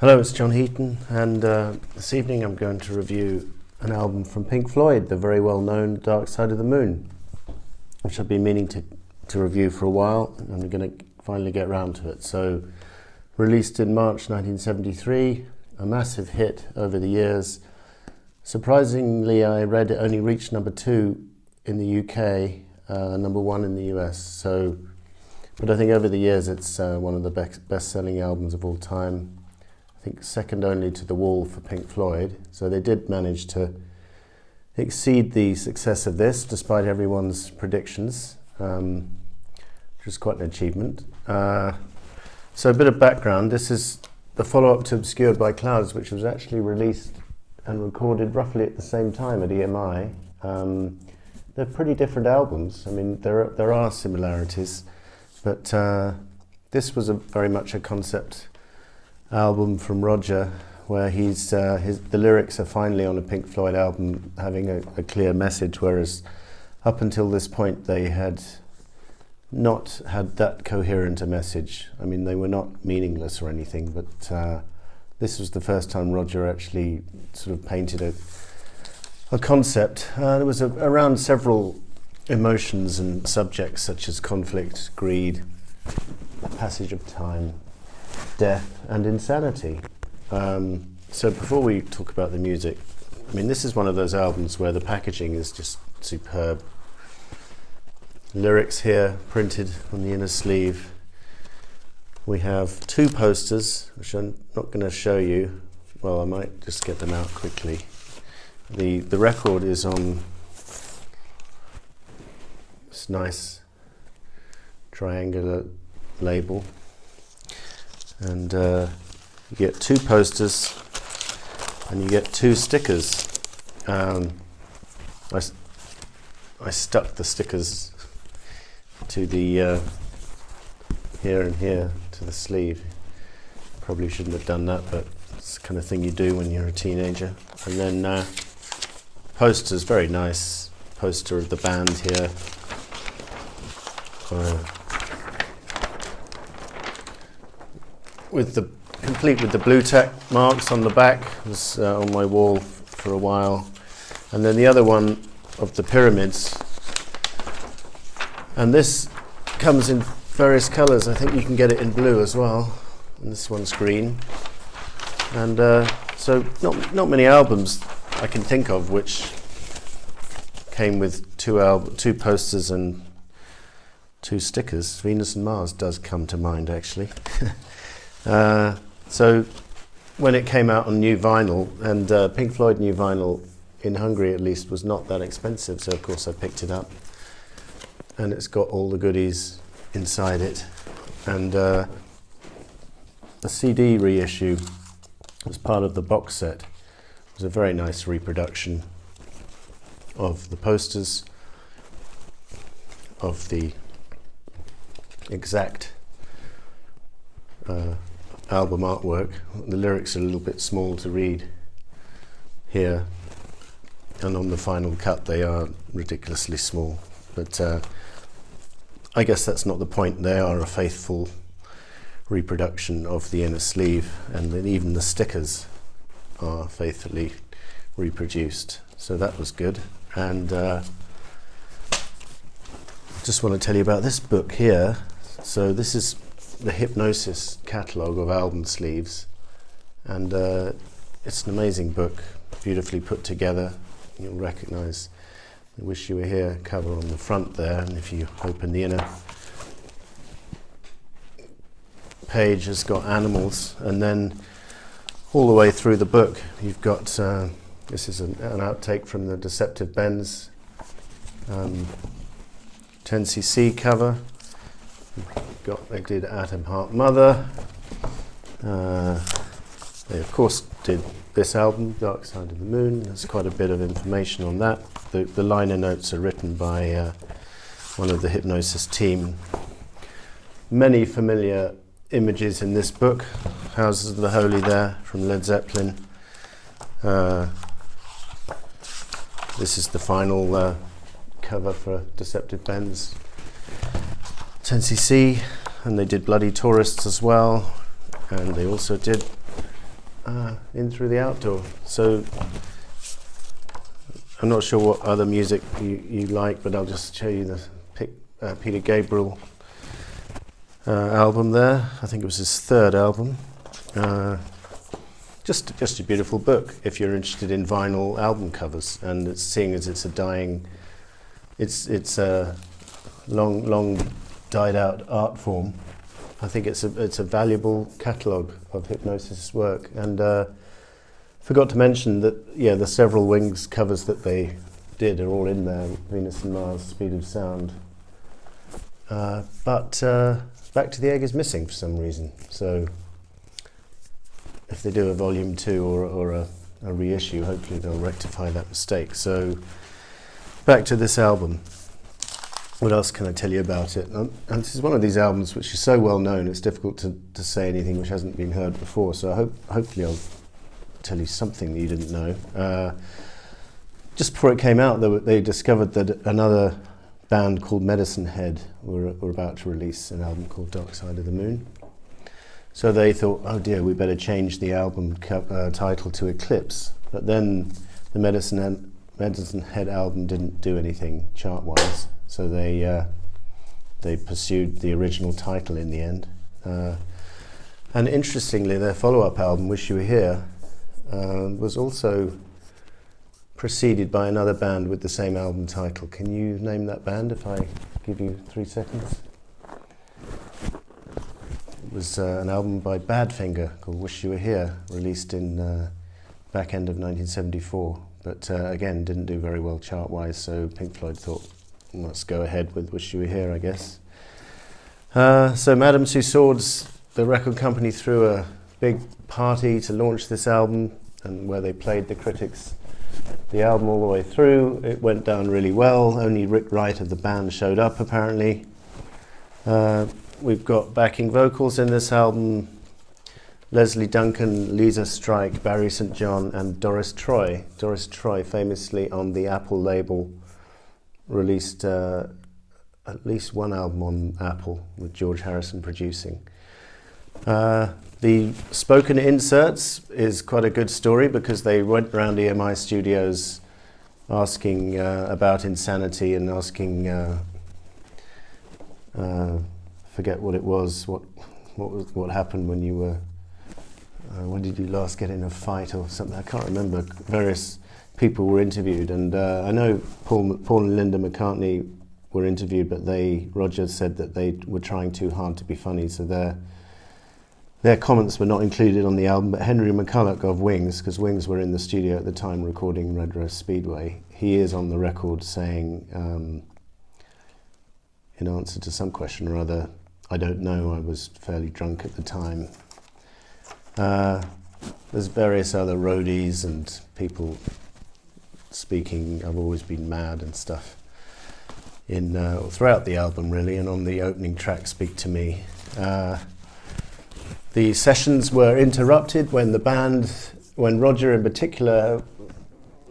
Hello, it's John Heaton, and this evening I'm going to review an album from Pink Floyd, the very well-known Dark Side of the Moon, which I've been meaning to review for a while, and I'm going to finally get round to it. So, released in March 1973, a massive hit over the years. Surprisingly, I read it only reached number 2 in the UK, number 1 in the US. So, but I think over the years it's one of the best-selling albums of all time. I think second only to The Wall for Pink Floyd. So they did manage to exceed the success of this, despite everyone's predictions, which was quite an achievement. So a bit of background. This is the follow-up to Obscured by Clouds, which was actually released and recorded roughly at the same time at EMI. They're pretty different albums. I mean, there are similarities, but this was very much a concept album from Roger, where the lyrics are finally on a Pink Floyd album having a clear message, whereas up until this point they had not had that coherent a message. I mean, they were not meaningless or anything, but this was the first time Roger actually sort of painted a concept. There was around several emotions and subjects such as conflict, greed, passage of time, death and insanity. So before we talk about the music, I mean, this is one of those albums where the packaging is just superb. Lyrics here printed on the inner sleeve. We have 2 posters, which I'm not going to show you. Well, I might just get them out quickly. The record is on this nice triangular label. And you get 2 posters and you get 2 stickers. I stuck the stickers to the here and here to the sleeve. Probably shouldn't have done that, but it's the kind of thing you do when you're a teenager. And then posters, very nice poster of the band here. Complete with the blue tack marks on the back. It was on my wall for a while. And then the other one of the pyramids. And this comes in various colours. I think you can get it in blue as well. And this one's green. And so not many albums I can think of which came with 2 posters and 2 stickers. Venus and Mars does come to mind, actually. So when it came out on new vinyl, and Pink Floyd new vinyl in Hungary at least was not that expensive, so of course I picked it up, and it's got all the goodies inside it. And a CD reissue was part of the box set. It was a very nice reproduction of the posters, of the exact album artwork. The lyrics are a little bit small to read here, and on the final cut they are ridiculously small, but I guess that's not the point. They are a faithful reproduction of the inner sleeve, and then even the stickers are faithfully reproduced, so that was good. And just want to tell you about this book here. So this is the Hypnosis Catalog of album sleeves, and it's an amazing book, beautifully put together. You'll recognise the Wish You Were Here cover on the front there, and if you open the inner page, it's got animals, and then all the way through the book you've got this is an outtake from the Deceptive Benz 10cc cover. They did Atom Heart Mother. They of course did this album, Dark Side of the Moon. There's quite a bit of information on that. The liner notes are written by one of the Hypnosis team. Many familiar images in this book. Houses of the Holy there from Led Zeppelin. This is the final cover for Deceptive Benz 10cc, and they did Bloody Tourists as well, and they also did in through the outdoor. So I'm not sure what other music you like, but I'll just show you the Peter Gabriel album there. I think it was his third album. Just a beautiful book if you're interested in vinyl album covers, and seeing as it's a dying, it's a long died out art form. I think it's a valuable catalogue of Hypnosis work, and forgot to mention that the several Wings covers that they did are all in there. Venus and Mars, Speed of Sound, but Back to the Egg is missing for some reason. So if they do a volume 2 or a reissue, hopefully they'll rectify that mistake. So back to this album. What else can I tell you about it? And this is one of these albums which is so well known, it's difficult to say anything which hasn't been heard before. So hopefully I'll tell you something that you didn't know. Just before it came out, they discovered that another band called Medicine Head were about to release an album called Dark Side of the Moon. So they thought, oh dear, we better change the album title to Eclipse. But then the Medicine Head album didn't do anything chart-wise, so they pursued the original title in the end. And interestingly, their follow-up album, Wish You Were Here, was also preceded by another band with the same album title. Can you name that band if I give you 3 seconds? It was an album by Badfinger called Wish You Were Here, released in back end of 1974, but again didn't do very well chart-wise, so Pink Floyd thought, let's go ahead with Wish You Were Here, I guess. So Madame Tussauds, the record company, threw a big party to launch this album, and where they played the critics the album all the way through. It went down really well. Only Rick Wright of the band showed up, apparently. We've got backing vocals in this album: Leslie Duncan, Lisa Strike, Barry St. John, and Doris Troy. Doris Troy, famously on the Apple label, released at least one album on Apple with George Harrison producing. The spoken inserts is quite a good story, because they went around EMI Studios asking about insanity and asking, forget what it was, what happened when you were, when did you last get in a fight or something? I can't remember. Various people were interviewed, and I know Paul and Linda McCartney were interviewed, but Roger said that they were trying too hard to be funny, so their comments were not included on the album. But Henry McCulloch of Wings, because Wings were in the studio at the time recording Red Rose Speedway, he is on the record saying, in answer to some question or other, I don't know, I was fairly drunk at the time. There's various other roadies and people speaking, I've always been mad and stuff, throughout the album really, and on the opening track, Speak to Me. The sessions were interrupted when Roger in particular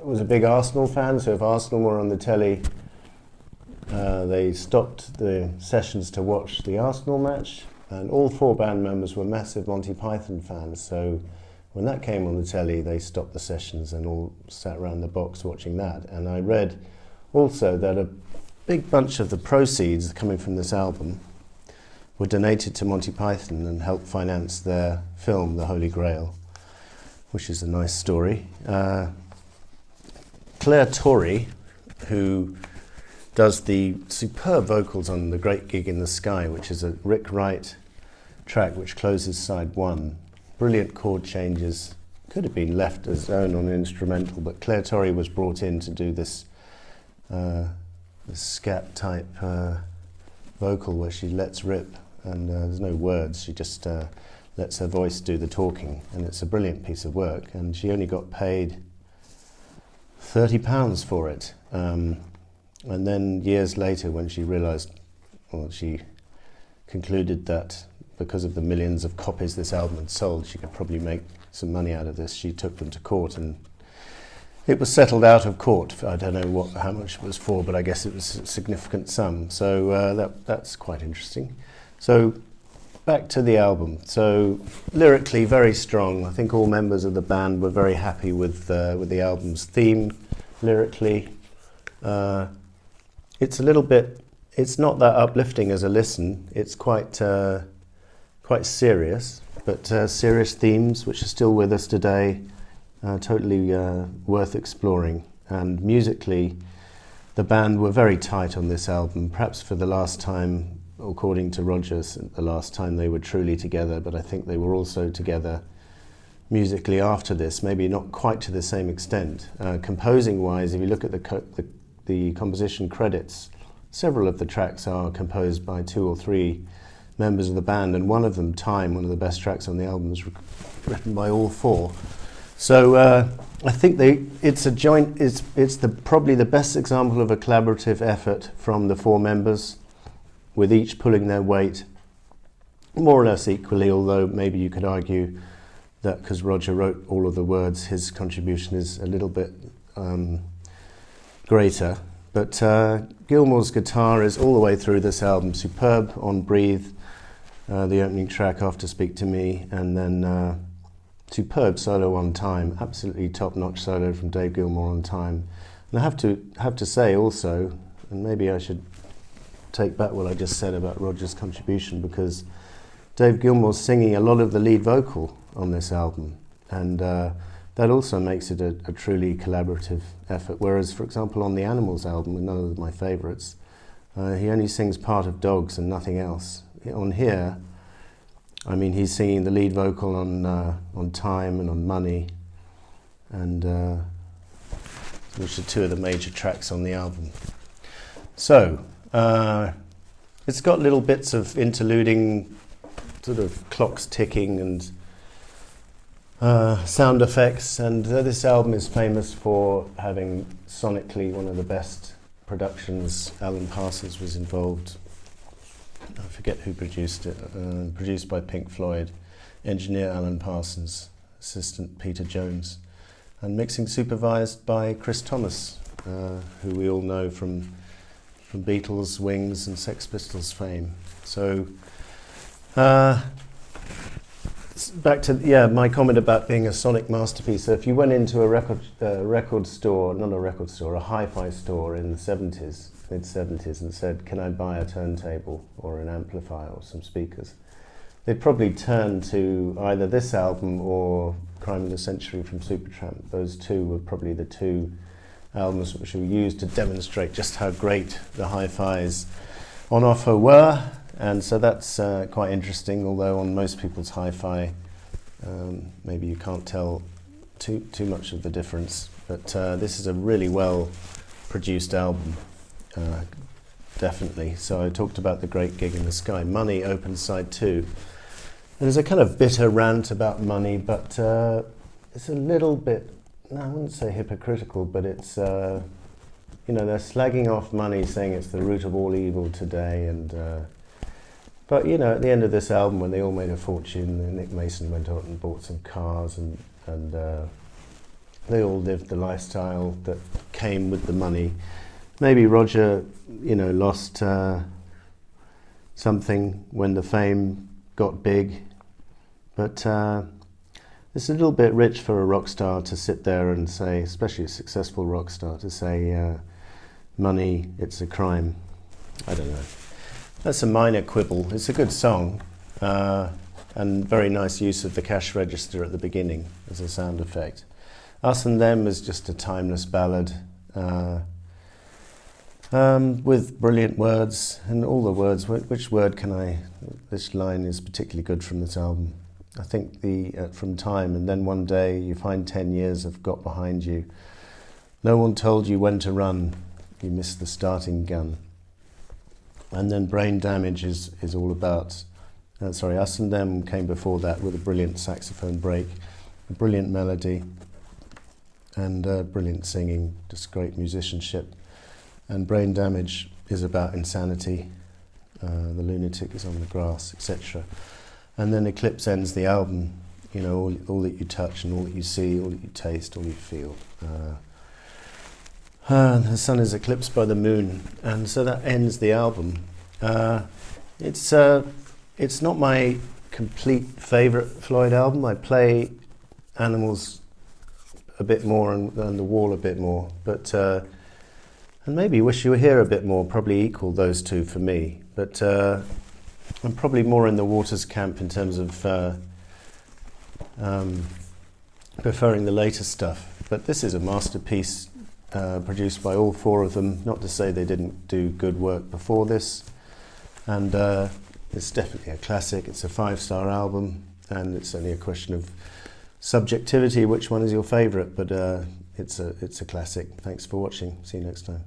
was a big Arsenal fan, so if Arsenal were on the telly, they stopped the sessions to watch the Arsenal match, and all 4 band members were massive Monty Python fans, so when that came on the telly, they stopped the sessions and all sat around the box watching that. And I read also that a big bunch of the proceeds coming from this album were donated to Monty Python and helped finance their film, The Holy Grail, which is a nice story. Claire Torrey, who does the superb vocals on The Great Gig in the Sky, which is a Rick Wright track which closes side 1. Brilliant chord changes. Could have been left as own on an instrumental, but Claire Torrey was brought in to do this scat type vocal where she lets rip, and there's no words, she just lets her voice do the talking, and it's a brilliant piece of work, and she only got paid £30 for it. And then years later, when she realised, well, she concluded that because of the millions of copies this album had sold, she could probably make some money out of this. She took them to court, and it was settled out of court. I don't know how much it was for, but I guess it was a significant sum. So that's quite interesting. So back to the album. So lyrically very strong. I think all members of the band were very happy with the album's theme. Lyrically, it's a little bit. It's not that uplifting as a listen. It's quite serious, but serious themes which are still with us today. Totally worth exploring. And musically, the band were very tight on this album. Perhaps for the last time, according to Rogers, the last time they were truly together. But I think they were also together musically after this, maybe not quite to the same extent. Composing-wise, if you look at the composition credits, several of the tracks are composed by 2 or 3 members of the band, and one of them, Time, one of the best tracks on the album, is written by all 4. So I think it's a joint. It's probably the best example of a collaborative effort from the 4 members, with each pulling their weight more or less equally. Although maybe you could argue that because Roger wrote all of the words, his contribution is a little bit greater. But Gilmour's guitar is all the way through this album superb on Breathe, the opening track after Speak to Me, and then superb solo on Time, absolutely top-notch solo from Dave Gilmour on Time. And I have to say also, and maybe I should take back what I just said about Roger's contribution, because Dave Gilmour's singing a lot of the lead vocal on this album, and that also makes it a truly collaborative effort. Whereas, for example, on the Animals album, another of my favourites, he only sings part of Dogs and nothing else. On here, I mean, he's singing the lead vocal on Time and on Money, and which are 2 of the major tracks on the album. So it's got little bits of interluding, sort of clocks ticking and sound effects, and this album is famous for having sonically one of the best productions. Alan Parsons was involved. I forget who produced it. Produced by Pink Floyd, engineer Alan Parsons, assistant Peter Jones, and mixing supervised by Chris Thomas, who we all know from Beatles, Wings, and Sex Pistols fame. So. Back to my comment about being a sonic masterpiece. So if you went into a record store, not a record store, a hi-fi store in the mid-70s, and said, "Can I buy a turntable or an amplifier or some speakers?" they'd probably turn to either this album or Crime of the Century from Supertramp. Those 2 were probably the 2 albums which were used to demonstrate just how great the hi-fis on offer were. And so that's quite interesting, although on most people's hi-fi, maybe you can't tell too much of the difference. But this is a really well-produced album, definitely. So I talked about The Great Gig in the Sky. Money opens side 2. There's a kind of bitter rant about money, but it's a little bit, I wouldn't say hypocritical, but it's, they're slagging off money, saying it's the root of all evil today, and but at the end of this album, when they all made a fortune, Nick Mason went out and bought some cars, and they all lived the lifestyle that came with the money. Maybe Roger, lost something when the fame got big, but it's a little bit rich for a rock star to sit there and say, especially a successful rock star, to say, money, it's a crime. I don't know. That's a minor quibble. It's a good song, and very nice use of the cash register at the beginning as a sound effect. Us and Them is just a timeless ballad with brilliant words, and all the words. Which line is particularly good from this album? I think from Time, and then one day you find 10 years have got behind you. No one told you when to run. You missed the starting gun. And then Brain Damage is all about, Us and Them came before that with a brilliant saxophone break, a brilliant melody, and brilliant singing, just great musicianship. And Brain Damage is about insanity, the lunatic is on the grass, etc. And then Eclipse ends the album, all that you touch and all that you see, all that you taste, all you feel. The sun is eclipsed by the moon, and so that ends the album. It's It's not my complete favourite Floyd album. I play Animals a bit more and The Wall a bit more, but and maybe Wish You Were Here a bit more, probably equal those two for me. But I'm probably more in the Waters camp in terms of preferring the later stuff. But this is a masterpiece produced by all four of them. Not to say they didn't do good work before this. And it's definitely a classic. It's a 5-star album, and it's only a question of subjectivity, which one is your favourite, but it's a classic. Thanks for watching. See you next time.